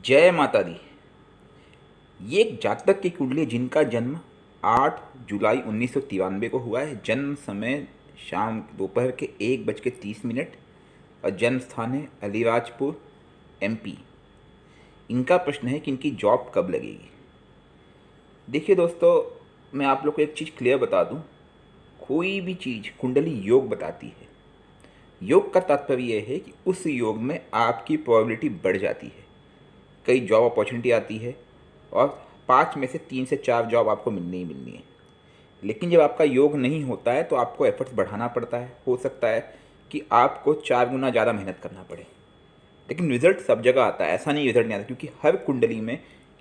जय माता दी। ये एक जातक की कुंडली है जिनका जन्म 8 जुलाई 1993 को हुआ है। जन्म समय शाम दोपहर के 1:30 और जन्म स्थान है अलीराजपुर, एमपी। इनका प्रश्न है कि इनकी जॉब कब लगेगी। देखिए दोस्तों, मैं आप लोग को एक चीज़ क्लियर बता दूं। कोई भी चीज़ कुंडली योग बताती है। योग का तात्पर्य यह है कि उस योग में आपकी प्रोबेबिलिटी बढ़ जाती है, कई जॉब अपॉर्चुनिटी आती है और 5 में से 3 से 4 जॉब आपको मिलनी ही मिलनी है। लेकिन जब आपका योग नहीं होता है तो आपको एफर्ट्स बढ़ाना पड़ता है। हो सकता है कि आपको 4 गुना ज़्यादा मेहनत करना पड़े, लेकिन रिजल्ट सब जगह आता है। ऐसा नहीं रिजल्ट नहीं आता, क्योंकि हर कुंडली में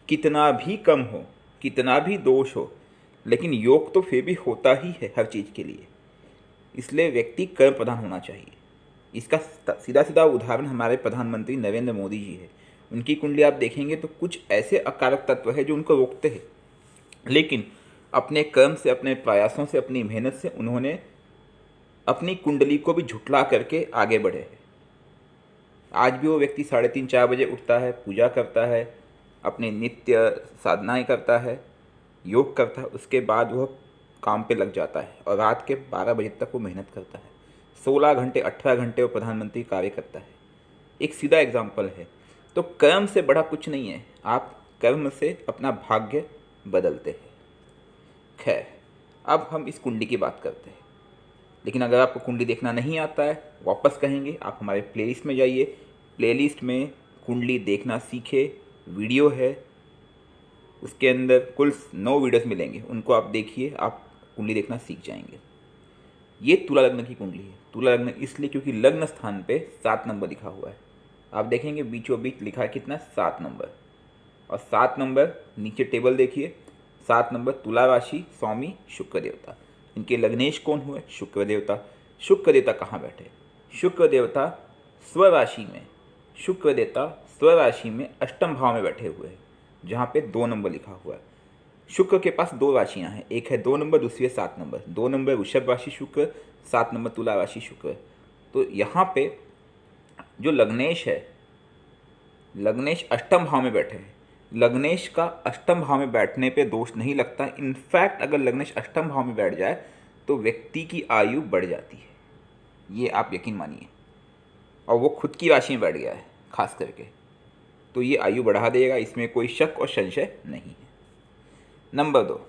कितना भी कम हो, कितना भी दोष हो, लेकिन योग तो फिर भी होता ही है हर चीज़ के लिए। इसलिए व्यक्ति कर्म प्रधान होना चाहिए। इसका सीधा सीधा उदाहरण हमारे प्रधानमंत्री नरेंद्र मोदी जी है। उनकी कुंडली आप देखेंगे तो कुछ ऐसे अकारक तत्व है जो उनको रोकते हैं, लेकिन अपने कर्म से, अपने प्रयासों से, अपनी मेहनत से उन्होंने अपनी कुंडली को भी झुठला करके आगे बढ़े हैं। आज भी वो व्यक्ति 3:30-4 बजे उठता है, पूजा करता है, अपने नित्य साधनाएं करता है, योग करता है, उसके बाद वह काम पे लग जाता है और रात के 12 बजे तक वो मेहनत करता है। 16 घंटे, 18 घंटे वो प्रधानमंत्री कार्य करता है। एक सीधा एग्जाम्पल है। तो कर्म से बड़ा कुछ नहीं है, आप कर्म से अपना भाग्य बदलते हैं। खैर, अब हम इस कुंडली की बात करते हैं। लेकिन अगर आपको कुंडली देखना नहीं आता है, वापस कहेंगे आप हमारे प्लेलिस्ट में जाइए। प्लेलिस्ट में कुंडली देखना सीखे वीडियो है, उसके अंदर कुल 9 वीडियोस मिलेंगे, उनको आप देखिए, आप कुंडली देखना सीख जाएंगे। ये तुला लग्न की कुंडली है। तुला लग्न इसलिए क्योंकि लग्न स्थान पे 7 नंबर लिखा हुआ है। आप देखेंगे बीचों बीच लिखा है कितना, 7 नंबर। और 7 नंबर नीचे टेबल देखिए, 7 नंबर तुला राशि, स्वामी शुक्र देवता। इनके लग्नेश कौन हुए, शुक्र देवता। शुक्र देवता कहाँ बैठे, शुक्र देवता स्वराशि में, शुक्र देवता स्वराशि में अष्टम भाव में बैठे हुए हैं, जहाँ पे 2 नंबर लिखा हुआ है। शुक्र के पास 2 राशियाँ हैं, एक है 2 नंबर, दूसरी है 7 नंबर। 2 नंबर वृषभ राशि शुक्र, 7 नंबर तुला राशि शुक्र। तो यहाँ पे जो लग्नेश है, लग्नेश अष्टम भाव में बैठे हैं। लग्नेश का अष्टम भाव में बैठने पे दोष नहीं लगता। इनफैक्ट अगर लग्नेश अष्टम भाव में बैठ जाए तो व्यक्ति की आयु बढ़ जाती है, ये आप यकीन मानिए। और वो खुद की राशि में बैठ गया है खास करके, तो ये आयु बढ़ा देगा, इसमें कोई शक और संशय नहीं है। नंबर 2,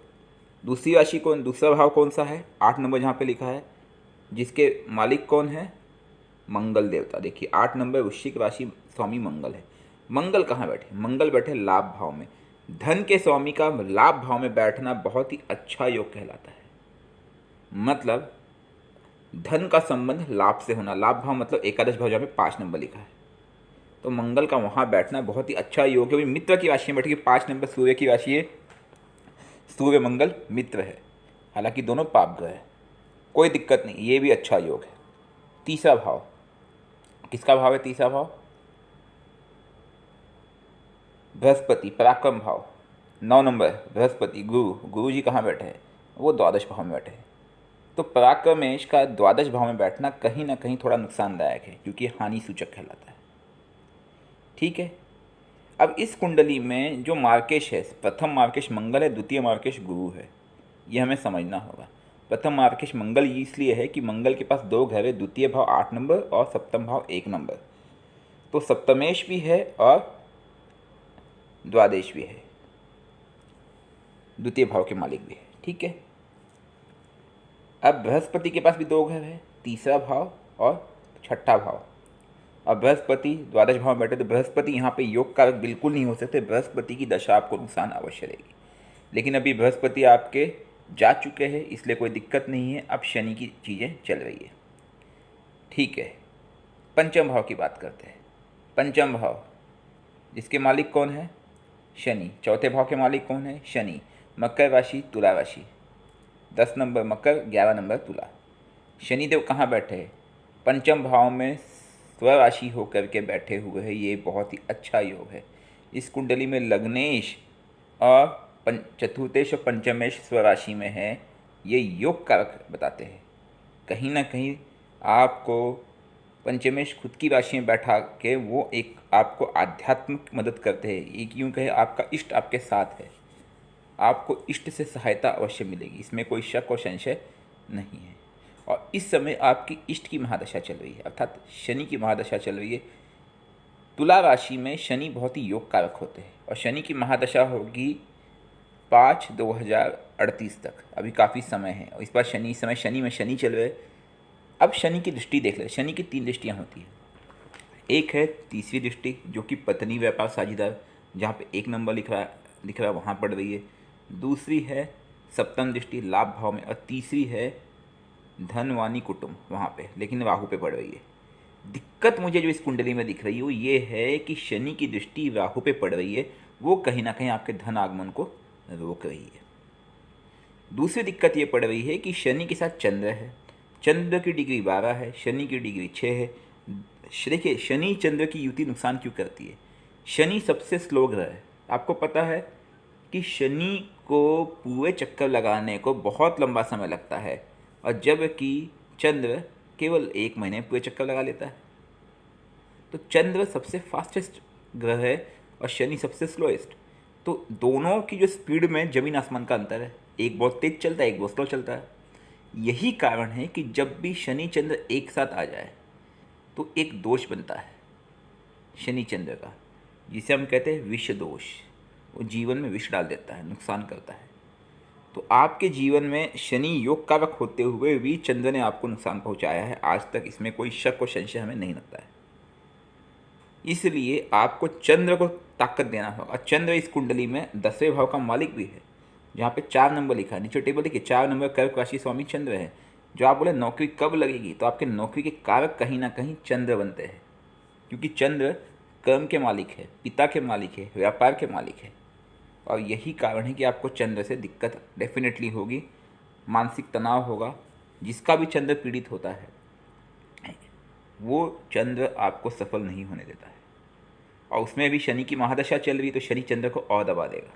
दूसरी राशि कौन, दूसरा भाव कौन सा है, 8 नंबर जहाँ पे लिखा है, जिसके मालिक कौन है, मंगल देवता। देखिए 8 नंबर वृश्चिक राशि, स्वामी मंगल है। मंगल कहाँ बैठे, मंगल बैठे लाभ भाव में। धन के स्वामी का लाभ भाव में बैठना बहुत ही अच्छा योग कहलाता है। मतलब धन का संबंध लाभ से होना। लाभ भाव मतलब एकादश भाव, जहाँ पे 5 नंबर लिखा है, तो मंगल का वहाँ बैठना बहुत ही अच्छा योग है। मित्र की राशि में बैठे, 5 नंबर सूर्य की राशि है, सूर्य मंगल मित्र है, हालांकि दोनों पाप ग्रह है, कोई दिक्कत नहीं, ये भी अच्छा योग है। तीसरा भाव किसका भाव है, तीसरा भाव बृहस्पति, पराक्रम भाव, 9 नंबर बृहस्पति गुरु। गुरु जी कहाँ बैठे हैं, वो द्वादश भाव में बैठे हैं। तो पराक्रमेश का द्वादश भाव में बैठना कहीं ना कहीं थोड़ा नुकसानदायक है, क्योंकि हानि सूचक कहलाता है। ठीक है, अब इस कुंडली में जो मार्केश है, प्रथम मार्केश मंगल है, द्वितीय मार्केश गुरु है, ये हमें समझना होगा। प्रथम मार्केश मंगल इसलिए है कि मंगल के पास 2 घर है, द्वितीय भाव 8 नंबर और सप्तम भाव 1 नंबर। तो सप्तमेश भी है और द्वादश भी है, द्वितीय भाव के मालिक भी है। ठीक है, अब बृहस्पति के पास भी 2 घर है, तीसरा भाव और छठा भाव। अब बृहस्पति द्वादश भाव में बैठे, तो बृहस्पति यहाँ पे योग कारक बिल्कुल नहीं हो सकते। बृहस्पति की दशा आपको नुकसान अवश्य देगी, लेकिन अभी बृहस्पति आपके जा चुके हैं, इसलिए कोई दिक्कत नहीं है। अब शनि की चीज़ें चल रही है। ठीक है, पंचम भाव की बात करते हैं। पंचम भाव जिसके मालिक कौन है, शनि। चौथे भाव के मालिक कौन है, शनि। मकर राशि, तुला राशि, 10 नंबर मकर, 11 नंबर तुला। शनिदेव कहाँ बैठे हैं, पंचम भाव में स्वराशि होकर के बैठे हुए हैं। ये बहुत ही अच्छा योग है। इस कुंडली में लग्नेश और चतुर्थेश और पंचमेश स्वराशि में है। ये योग कारक बताते हैं। कहीं ना कहीं आपको पंचमेश खुद की राशि में बैठा के वो एक आपको आध्यात्मिक मदद करते हैं। एक यूँ कहे आपका इष्ट आपके साथ है, आपको इष्ट से सहायता अवश्य मिलेगी, इसमें कोई शक और संशय नहीं है। और इस समय आपकी इष्ट की महादशा चल रही है, अर्थात शनि की महादशा चल रही है। तुला राशि में शनि बहुत ही योग कारक होते हैं और शनि की महादशा होगी 5/2038 तक, अभी काफ़ी समय है। और इस बार शनि, इस समय शनि में शनि चल रहे। अब शनि की दृष्टि देख ले। शनि की 3 दृष्टियाँ होती हैं। एक है तीसरी दृष्टि जो कि पत्नी व्यापार साझेदार, जहाँ पे 1 नंबर लिख रहा है वहाँ पड़ रही है। दूसरी है सप्तम दृष्टि लाभ भाव में, और तीसरी है धन वाणी कुटुंब, वहाँ पे लेकिन राहु पे पड़ रही है। दिक्कत मुझे जो इस कुंडली में दिख रही है वो ये है कि शनि की दृष्टि राहु पे पड़ रही है, वो कहीं ना कहीं आपके धन आगमन को रोक रही है। दूसरी दिक्कत ये पड़ रही है कि शनि के साथ चंद्र है, चंद्र की डिग्री 12 है, शनि की डिग्री 6 है। देखिए शनि चंद्र की युति नुकसान क्यों करती है। शनि सबसे स्लो ग्रह है। आपको पता है कि शनि को पूरे चक्कर लगाने को बहुत लंबा समय लगता है, और जबकि चंद्र केवल 1 महीने में पूरे चक्कर लगा लेता है। तो चंद्र सबसे फास्टेस्ट ग्रह है और शनि सबसे स्लोएस्ट। तो दोनों की जो स्पीड में ज़मीन आसमान का अंतर है, एक बहुत तेज चलता है, एक बहुत स्लो चलता है। यही कारण है कि जब भी शनि चंद्र एक साथ आ जाए तो एक दोष बनता है शनि चंद्र का, जिसे हम कहते हैं विष दोष। वो जीवन में विष डाल देता है, नुकसान करता है। तो आपके जीवन में शनि योग कारक होते हुए भी चंद्र ने आपको नुकसान पहुंचाया है आज तक, इसमें कोई शक और संशय हमें नहीं लगता है। इसलिए आपको चंद्र को ताकत देना होगा। चंद्र इस कुंडली में 10वें भाव का मालिक भी है, जहाँ पे 4 नंबर लिखा है नीचे टेबल देखिए। 4 नंबर कर्क राशि स्वामी चंद्र है। जो आप बोले नौकरी कब लगेगी, तो आपके नौकरी के कारक कहीं ना कहीं चंद्र बनते हैं, क्योंकि चंद्र कर्म के मालिक है, पिता के मालिक है, व्यापार के मालिक है। और यही कारण है कि आपको चंद्र से दिक्कत डेफिनेटली होगी, मानसिक तनाव होगा। जिसका भी चंद्र पीड़ित होता है वो चंद्र आपको सफल नहीं होने देता है, और उसमें भी शनि की महादशा चल रही है तो शनि चंद्र को और दबा देगा।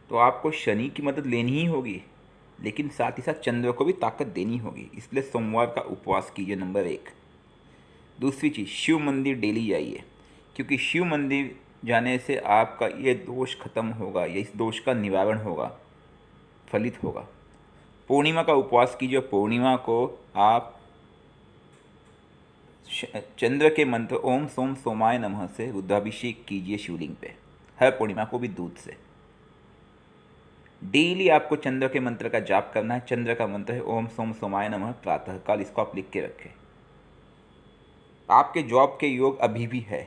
तो आपको शनि की मदद लेनी ही होगी, लेकिन साथ ही साथ चंद्र को भी ताकत देनी होगी। इसलिए सोमवार का उपवास कीजिए, नंबर 1। दूसरी चीज़, शिव मंदिर डेली जाइए, क्योंकि शिव मंदिर जाने से आपका ये दोष खत्म होगा, ये इस दोष का निवारण होगा, फलित होगा। पूर्णिमा का उपवास कीजिए। पूर्णिमा को आप चंद्र के मंत्र ओम सोम सोमाय नमः से रुद्राभिषेक कीजिए शिवलिंग पे, हर पूर्णिमा को भी दूध से। डेली आपको चंद्र के मंत्र का जाप करना है। चंद्र का मंत्र है ओम सोम सोमाय नमः प्रातःकाल, इसको आप लिख के रखें। आपके जॉब के योग अभी भी है,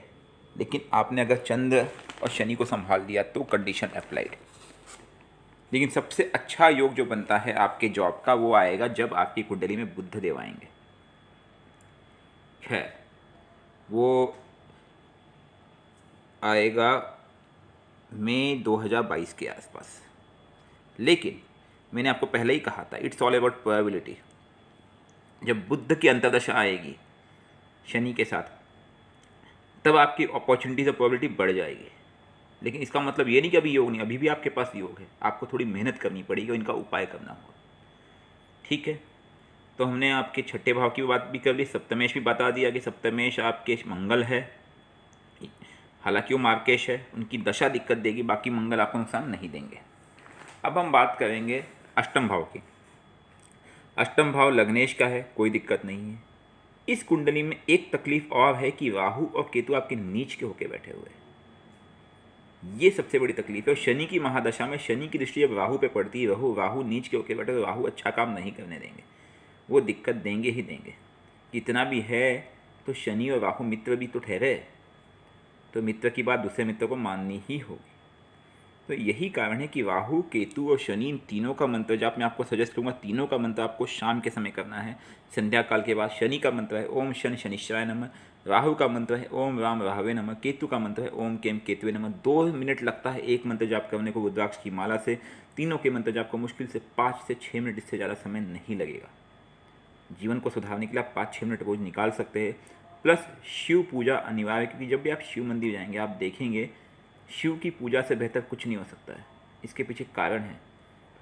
लेकिन आपने अगर चंद्र और शनि को संभाल लिया तो कंडीशन अप्लाइड। लेकिन सबसे अच्छा योग जो बनता है आपके जॉब का वो आएगा जब आपकी कुंडली में बुध देव आएंगे। खैर, वो आएगा मई 2022 के आसपास। लेकिन मैंने आपको पहले ही कहा था, इट्स ऑल अबाउट प्रोबेबिलिटी। जब बुध की अंतर्दशा आएगी शनि के साथ, तब आपकी अपॉर्चुनिटीज और प्रोबेबिलिटी बढ़ जाएगी। लेकिन इसका मतलब ये नहीं कि अभी योग नहीं, अभी भी आपके पास योग है। आपको थोड़ी मेहनत करनी पड़ेगी और इनका उपाय करना होगा। ठीक है, तो हमने आपके छठे भाव की बात भी कर ली, सप्तमेश भी बता दिया कि सप्तमेश आपके मंगल है, हालांकि वो मार्केश है, उनकी दशा दिक्कत देगी, बाकी मंगल आपको नुकसान नहीं देंगे। अब हम बात करेंगे अष्टम भाव की। अष्टम भाव लग्नेश का है, कोई दिक्कत नहीं है। इस कुंडली में एक तकलीफ और है कि राहु और केतु आपके नीच के होके बैठे हुए हैं। ये सबसे बड़ी तकलीफ है। और शनि की महादशा में शनि की दृष्टि जब राहु पे पड़ती है, राहु नीच के होके बैठे, तो राहु अच्छा काम नहीं करने देंगे, वो दिक्कत देंगे ही देंगे। इतना भी है तो शनि और राहु मित्र भी तो ठहरे, तो मित्र की बात दूसरे मित्र को माननी ही होगी। तो यही कारण है कि राहु केतु और शनि, इन तीनों का मंत्र जाप मैं आपको सजेस्ट करूँगा। तीनों का मंत्र आपको शाम के समय करना है, संध्या काल के बाद। शनि का मंत्र है ओम शनि शनिश्चराय नमः, राहु का मंत्र है ओम राम राहवे नमः, केतु का मंत्र है ओम केम केतुवे नमः। 2 मिनट लगता है एक मंत्र जाप करने को रुद्राक्ष की माला से। तीनों के मंत्र जाप को मुश्किल से 5 से 6 मिनट, इससे ज़्यादा समय नहीं लगेगा। जीवन को सुधारने के लिए आप 5-6 मिनट रोज निकाल सकते हैं। प्लस शिव पूजा अनिवार्य, क्योंकि जब भी आप शिव मंदिर जाएंगे आप देखेंगे शिव की पूजा से बेहतर कुछ नहीं हो सकता है। इसके पीछे कारण है,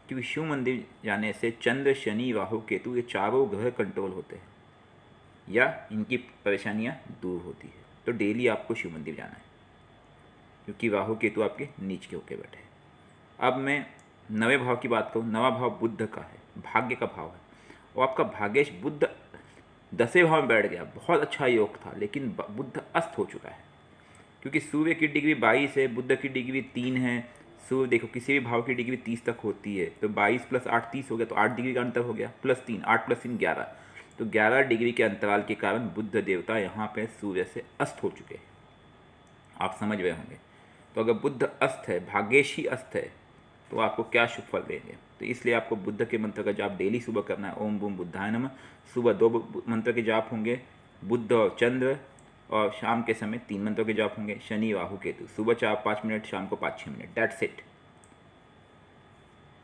क्योंकि शिव मंदिर जाने से चंद्र शनि राहु केतु ये चारों ग्रह कंट्रोल होते हैं। या इनकी परेशानियाँ दूर होती है। तो डेली आपको शिव मंदिर जाना है, क्योंकि राहु केतु आपके नीच के होके बैठे हैं। अब मैं नवे भाव की बात करूँ। नवा भाव बुद्ध का है, भाग्य का भाव है, और आपका भाग्येश बुद्ध 10वें भाव में बैठ गया। बहुत अच्छा योग था, लेकिन बुद्ध अस्त हो चुका है, क्योंकि सूर्य की डिग्री 22 है, बुद्ध की डिग्री 3 है। सूर्य देखो किसी भी भाव की डिग्री 30 तक होती है, तो 22 + 8 30 हो गया, तो 8 डिग्री का अंतर हो गया, +3 8 + 3 11, तो 11 डिग्री के अंतराल के कारण बुद्ध देवता यहाँ पे सूर्य से अस्त हो चुके हैं। आप समझ गए होंगे। तो अगर बुद्ध अस्त है, भाग्येश ही अस्त है, तो आपको क्या शुभ फल देंगे। तो इसलिए आपको बुद्ध के मंत्र का जाप डेली सुबह करना है। ओम बूम बुद्धाय नमः। सुबह 2 मंत्र के जाप होंगे, बुद्ध और चंद्र, और शाम के समय 3 मंत्रों के जाप होंगे, शनि राहु केतु। सुबह 4-5 मिनट, शाम को 5-6 मिनट, दैट्स इट।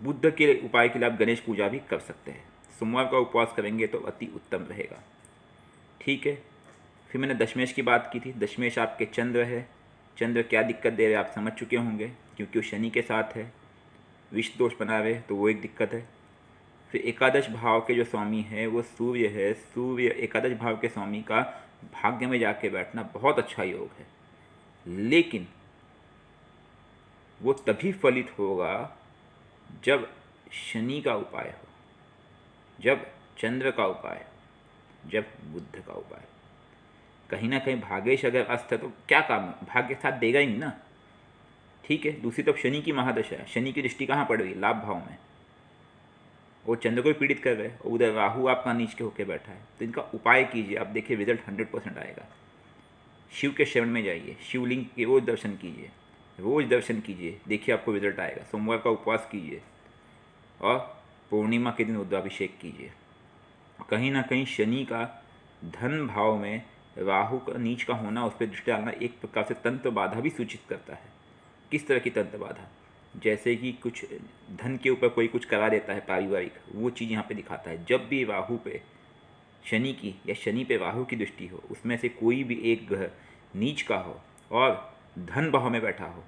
बुद्ध के उपाय के लिए आप गणेश पूजा भी कर सकते हैं। सोमवार का उपवास करेंगे तो अति उत्तम रहेगा। ठीक है। फिर मैंने दशमेश की बात की थी। दशमेश आपके चंद्र है। चंद्र क्या दिक्कत दे रहे आप समझ चुके होंगे, क्योंकि वो शनि के साथ है, विष दोष बना रहे, तो वो एक दिक्कत है। फिर एकादश भाव के जो स्वामी है वो सूर्य है। सूर्य एकादश भाव के स्वामी का भाग्य में जाके बैठना बहुत अच्छा योग है, लेकिन वो तभी फलित होगा जब शनि का उपाय हो, जब चंद्र का उपाय हो, जब बुद्ध का उपाय हो। कहीं ना कहीं भाग्येश अगर अस्त है तो क्या काम है, भाग्य साथ देगा ही नहीं ना। ठीक है। दूसरी तरफ शनि की महादशा है। शनि की दृष्टि कहाँ पड़ रही है, लाभ भाव में, वो चंद्र को भी पीड़ित कर रहे हैं, उधर राहु आपका नीच के होके बैठा है। तो इनका उपाय कीजिए, आप देखिए रिजल्ट 100% आएगा। शिव के शरण में जाइए, शिवलिंग के रोज दर्शन कीजिए, रोज दर्शन कीजिए, देखिए आपको रिजल्ट आएगा। सोमवार का उपवास कीजिए और पूर्णिमा के दिन रुद्राभिषेक कीजिए। कहीं ना कहीं शनि का धन भाव में राहु का नीच का होना, उस पर दृष्टि डालना एक प्रकार से तंत्र बाधा भी सूचित करता है। किस तरह की तंत्र बाधा, जैसे कि कुछ धन के ऊपर कोई कुछ करा देता है पारिवारिक, वो चीज़ यहाँ पे दिखाता है। जब भी राहु पे शनि की या शनि पे राहु की दृष्टि हो, उसमें से कोई भी एक ग्रह नीच का हो और धन भाव में बैठा हो,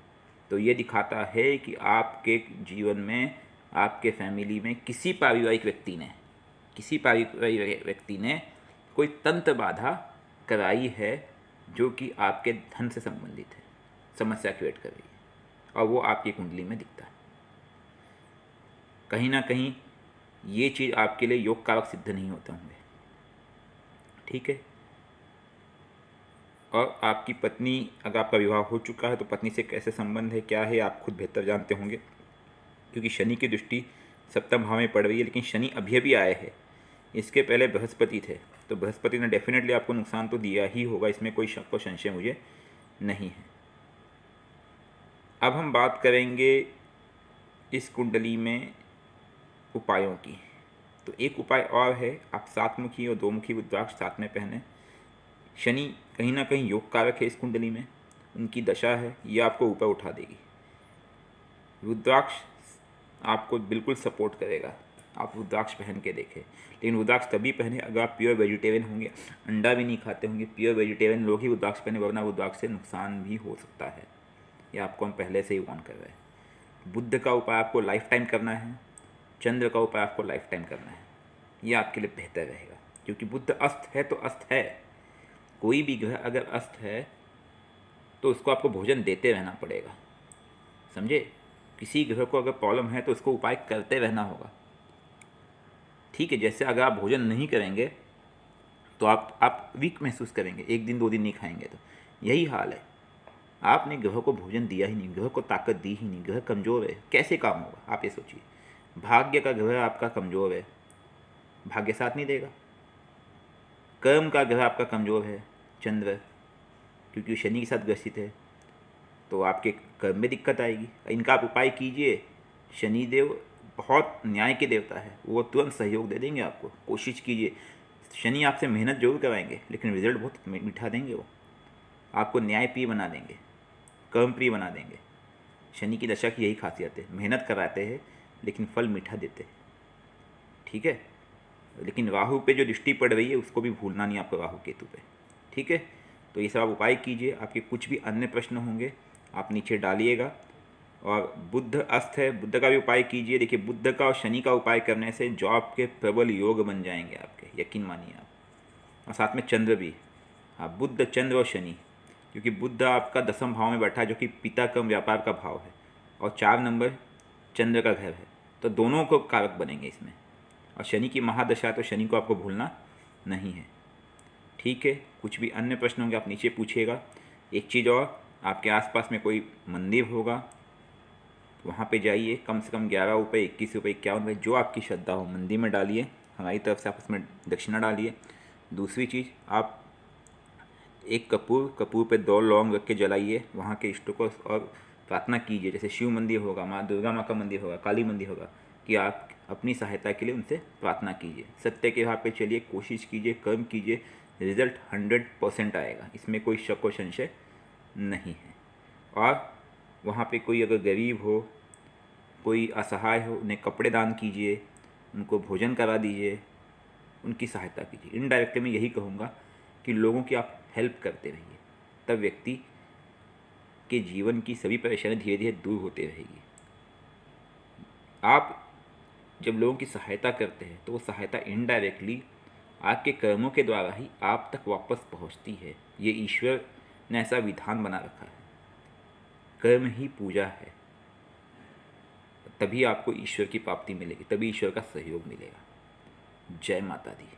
तो ये दिखाता है कि आपके जीवन में, आपके फैमिली में किसी पारिवारिक व्यक्ति ने कोई तंत्र बाधा कराई है, जो कि आपके धन से संबंधित है, समस्या क्रिएट कर रही है, और वो आपकी कुंडली में दिखता है। कहीं ना कहीं ये चीज़ आपके लिए योग कारक सिद्ध नहीं होते होंगे। ठीक है। और आपकी पत्नी, अगर आपका विवाह हो चुका है तो पत्नी से कैसे संबंध है, क्या है, आप खुद बेहतर जानते होंगे, क्योंकि शनि की दृष्टि सप्तम भाव में पड़ रही है। लेकिन शनि अभी अभी आए हैं, इसके पहले बृहस्पति थे, तो बृहस्पति ने डेफिनेटली आपको नुकसान तो दिया ही होगा, इसमें कोई शक व संशय मुझे नहीं है। अब हम बात करेंगे इस कुंडली में उपायों की। तो एक उपाय और है, आप 7 मुखी और 2 मुखी रुद्राक्ष साथ में पहने। शनि कहीं ना कहीं योग कारक है इस कुंडली में, उनकी दशा है, ये आपको ऊपर उठा देगी। रुद्राक्ष आपको बिल्कुल सपोर्ट करेगा, आप रुद्राक्ष पहन के देखें। लेकिन रुद्राक्ष तभी पहने अगर आप प्योर वेजिटेरियन होंगे, अंडा भी नहीं खाते होंगे। प्योर वेजिटेरियन लोग ही रुद्राक्ष पहने, वरना रुद्राक्ष से नुकसान भी हो सकता है, ये आपको हम पहले से ही वार्न कर रहे हैं। बुद्ध का उपाय आपको लाइफ टाइम करना है, चंद्र का उपाय आपको लाइफ टाइम करना है, ये आपके लिए बेहतर रहेगा। क्योंकि बुद्ध अस्त है तो अस्त है, कोई भी ग्रह अगर अस्त है तो उसको आपको भोजन देते रहना पड़ेगा, समझे। किसी ग्रह को अगर प्रॉब्लम है तो उसको उपाय करते रहना होगा। ठीक है। जैसे अगर आप भोजन नहीं करेंगे तो आप वीक महसूस करेंगे, 1 दिन 2 दिन नहीं खाएंगे, तो यही हाल है। आपने ग्रह को भोजन दिया ही नहीं, ग्रह को ताकत दी ही नहीं, ग्रह कमज़ोर है, कैसे काम होगा, आप ये सोचिए। भाग्य का ग्रह आपका कमज़ोर है, भाग्य साथ नहीं देगा। कर्म का ग्रह आपका कमज़ोर है, चंद्र, क्योंकि शनि के साथ ग्रसित है, तो आपके कर्म में दिक्कत आएगी। इनका आप उपाय कीजिए। शनिदेव बहुत न्याय के देवता है, वो तुरंत सहयोग दे देंगे आपको। कोशिश कीजिए। शनि आपसे मेहनत जरूर कराएंगे, लेकिन रिजल्ट बहुत मीठा देंगे। वो आपको न्यायप्रिय बना देंगे, कर्मप्रिय बना देंगे। शनि की दशा की यही खासियत है, मेहनत कराते हैं लेकिन फल मीठा देते हैं। ठीक है। लेकिन राहु पे जो दृष्टि पड़ रही है उसको भी भूलना नहीं आपको, राहु केतु पे। ठीक है। तो ये सब आप उपाय कीजिए। आपके कुछ भी अन्य प्रश्न होंगे आप नीचे डालिएगा। और बुद्ध अस्त है, बुद्ध का भी उपाय कीजिए। देखिए, बुद्ध का और शनि का उपाय करने से जॉब के प्रबल योग बन जाएंगे आपके, यकीन मानिए आप। और साथ में चंद्र भी। हाँ, बुध, चंद्र और शनि, क्योंकि बुध आपका 10वें भाव में बैठा है जो कि पिता कर्म व्यापार का भाव है, और 4 नंबर चंद्र का घर है, तो दोनों को कारक बनेंगे इसमें। और शनि की महादशा, तो शनि को आपको भूलना नहीं है। ठीक है, कुछ भी अन्य प्रश्न होंगे आप नीचे पूछिएगा। एक चीज़ और, आपके आसपास में कोई मंदिर होगा वहाँ पे जाइए, कम से कम 11 रुपये, 21 रुपये, 51 रुपये, जो आपकी श्रद्धा हो मंदिर में डालिए, हमारी तरफ से आप उसमें दक्षिणा डालिए। दूसरी चीज़, आप एक कपूर पे 2 लौंग रख के जलाइए वहाँ के इष्टों को, और प्रार्थना कीजिए, जैसे शिव मंदिर होगा, माँ दुर्गा माँ का मंदिर होगा, काली मंदिर होगा, कि आप अपनी सहायता के लिए उनसे प्रार्थना कीजिए। सत्य के राह पे चलिए, कोशिश कीजिए, कर्म कीजिए, रिजल्ट 100% आएगा, इसमें कोई शक और संशय नहीं है। और वहाँ पे कोई अगर गरीब हो, कोई असहाय हो, उन्हें कपड़े दान कीजिए, उनको भोजन करा दीजिए, उनकी सहायता कीजिए। इनडायरेक्टली मैं यही कहूँगा कि लोगों की आप हेल्प करते रहिए, तब व्यक्ति के जीवन की सभी परेशानी धीरे धीरे दूर होते रहेगी। आप जब लोगों की सहायता करते हैं तो वो सहायता इनडायरेक्टली आपके कर्मों के द्वारा ही आप तक वापस पहुंचती है। ये ईश्वर ने ऐसा विधान बना रखा है, कर्म ही पूजा है, तभी आपको ईश्वर की प्राप्ति मिलेगी, तभी ईश्वर का सहयोग मिलेगा। जय माता दी।